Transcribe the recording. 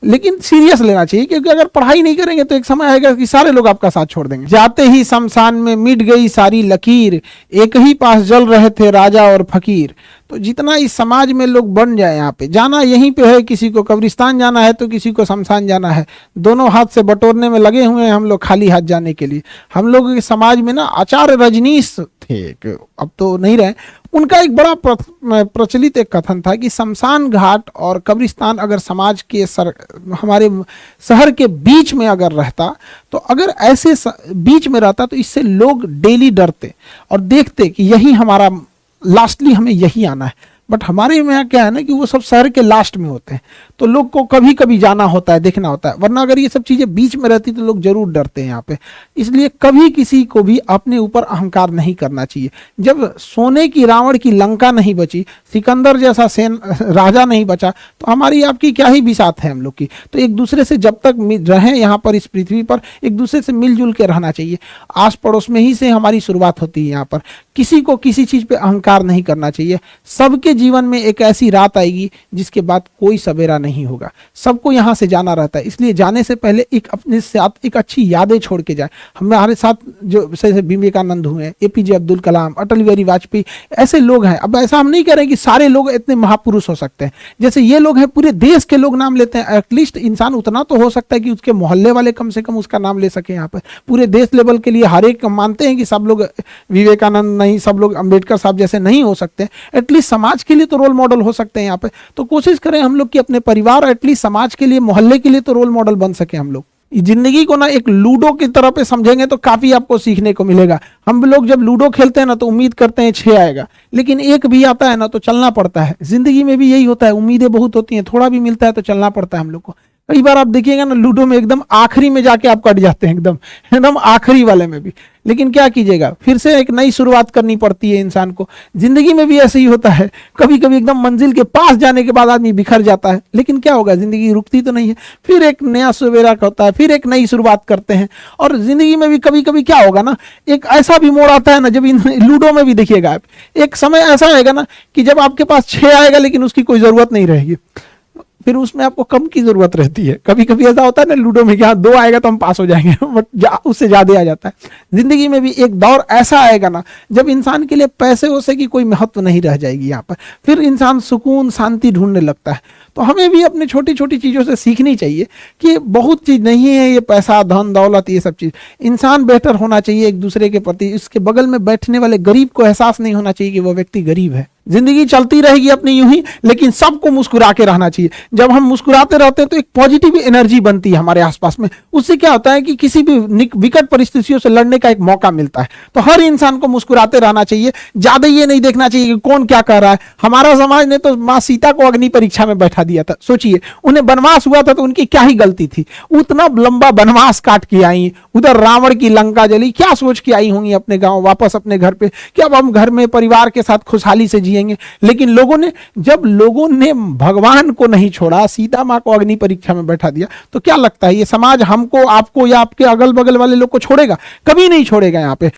लेकिन सीरियस लेना चाहिए, क्योंकि अगर पढ़ाई नहीं करेंगे तो एक समय आएगा कि सारे लोग आपका साथ छोड़ देंगे। जाते ही शमशान में मिट गई सारी लकीर, एक ही पास जल रहे थे राजा और फकीर। तो जितना इस समाज में लोग बन जाए, यहाँ पे जाना यहीं पे है, किसी को कब्रिस्तान जाना है तो किसी को शमशान जाना है, दोनों हाथ से बटोरने में लगे हुए हैं हम लोग खाली हाथ जाने के लिए। हम लोग के समाज में ना आचार्य रजनीश थे, अब तो नहीं रहे, उनका एक बड़ा प्रचलित एक कथन था कि शमशान घाट और कब्रिस्तान अगर समाज के हमारे शहर के बीच में अगर रहता, तो अगर ऐसे बीच में रहता तो इससे लोग डेली डरते और देखते कि यही हमारा लास्टली हमें यही आना है। बट हमारे यहाँ क्या है ना कि वो सब शहर के लास्ट में होते हैं, तो लोग को कभी कभी जाना होता है, देखना होता है, वरना अगर ये सब चीज़ें बीच में रहती तो लोग जरूर डरते हैं यहाँ पे। इसलिए कभी किसी को भी अपने ऊपर अहंकार नहीं करना चाहिए। जब सोने की रावण की लंका नहीं बची, सिकंदर जैसा राजा नहीं बचा, तो हमारी आपकी क्या ही बिसात है हम लोग की। तो एक दूसरे से जब तक रहें यहाँ पर इस पृथ्वी पर, एक दूसरे से मिलजुल के रहना चाहिए। आस पड़ोस में ही से हमारी शुरुआत होती है यहाँ पर। किसी को किसी चीज़ पे अहंकार नहीं करना चाहिए। सबके जीवन में एक ऐसी रात आएगी जिसके बाद कोई सवेरा नहीं होगा, सबको यहाँ से जाना रहता है। इसलिए जाने से पहले एक अपने साथ एक अच्छी यादें छोड़ के जाए। हमारे साथ जो जैसे विवेकानंद हुए, एपीजे अब्दुल कलाम, अटल बिहारी वाजपेयी, ऐसे लोग हैं। अब ऐसा हम नहीं कह रहे कि सारे लोग इतने महापुरुष हो सकते हैं, जैसे ये लोग हैं पूरे देश के लोग नाम लेते हैं। एटलीस्ट इंसान उतना तो हो सकता है कि उसके मोहल्ले वाले कम से कम उसका नाम ले सके। यहाँ पर पूरे देश लेवल के लिए हर एक मानते हैं कि सब लोग विवेकानंद नहीं, सब लोग अंबेडकर साहब जैसे नहीं हो सकते, एटलीस्ट समाज के लिए तो रोल मॉडल हो सकते हैं यहाँ पे। तो कोशिश करें हम लोग कि अपने परिवार और एटलीस्ट समाज के लिए, मोहल्ले के लिए तो रोल मॉडल बन सके हम लोग। जिंदगी को ना एक लूडो की तरह पे समझेंगे तो काफी आपको सीखने को मिलेगा। हम लोग जब लूडो खेलते हैं ना तो उम्मीद करते हैं 6 आएगा, लेकिन एक भी आता है ना तो चलना पड़ता है। जिंदगी में भी यही होता है, उम्मीदें बहुत होती हैं, थोड़ा भी मिलता है तो चलना पड़ता है हम लोग को। कई बार आप देखिएगा ना लूडो में एकदम आखिरी में जाके आप कट जाते हैं, एकदम आखिरी वाले में भी। लेकिन क्या कीजिएगा, फिर से एक नई शुरुआत करनी पड़ती है इंसान को। जिंदगी में भी ऐसे ही होता है, कभी कभी एकदम मंजिल के पास जाने के बाद आदमी बिखर जाता है, लेकिन क्या होगा, जिंदगी रुकती तो नहीं है। फिर एक नया सवेरा होता है, फिर एक नई शुरुआत करते हैं। और जिंदगी में भी कभी कभी क्या होगा ना, एक ऐसा भी मोड़ आता है ना, जब इन लूडो में भी देखिएगा आप, एक समय ऐसा आएगा ना कि जब आपके पास 6 आएगा लेकिन उसकी कोई जरूरत नहीं रहेगी, फिर उसमें आपको कम की जरूरत रहती है। कभी कभी ऐसा होता है ना लूडो में कि हाँ 2 आएगा तो हम पास हो जाएंगे, बट उससे ज्यादा आ जाता है। जिंदगी में भी एक दौर ऐसा आएगा ना जब इंसान के लिए पैसे वैसे की कोई महत्व नहीं रह जाएगी यहाँ पर, फिर इंसान सुकून शांति ढूंढने लगता है। तो हमें भी अपने छोटी छोटी चीज़ों से सीखनी चाहिए कि बहुत चीज़ नहीं है ये पैसा धन दौलत ये सब चीज़। इंसान बेहतर होना चाहिए एक दूसरे के प्रति। इसके बगल में बैठने वाले गरीब को एहसास नहीं होना चाहिए कि वो व्यक्ति गरीब है। जिंदगी चलती रहेगी अपनी यूं ही, लेकिन सबको मुस्कुरा के रहना चाहिए। जब हम मुस्कुराते रहते हैं तो एक पॉजिटिव एनर्जी बनती है हमारे आसपास में। उससे क्या होता है कि किसी भी विकट परिस्थितियों से लड़ने का एक मौका मिलता है। तो हर इंसान को मुस्कुराते रहना चाहिए, ज्यादा ये नहीं देखना चाहिए कि कौन क्या कर रहा है। हमारा समाज ने तो माँ सीता को अग्नि परीक्षा में बैठा दिया था। सोचिए, उन्हें वनवास हुआ था तो उनकी क्या ही गलती थी, उतना लंबा वनवास काट के आई, उधर रावण की लंका जली, क्या सोच के आई होंगी अपने गाँव वापस अपने घर पे कि अब हम घर में परिवार के साथ खुशहाली से जिएंगे। लेकिन जब लोगों ने भगवान को नहीं छोड़ा, सीता मां को अग्नि परीक्षा में बैठा दिया, तो क्या लगता है ये समाज हमको, आपको या आपके अगल बगल वाले लोग को छोड़ेगा? कभी नहीं छोड़ेगा यहाँ पे।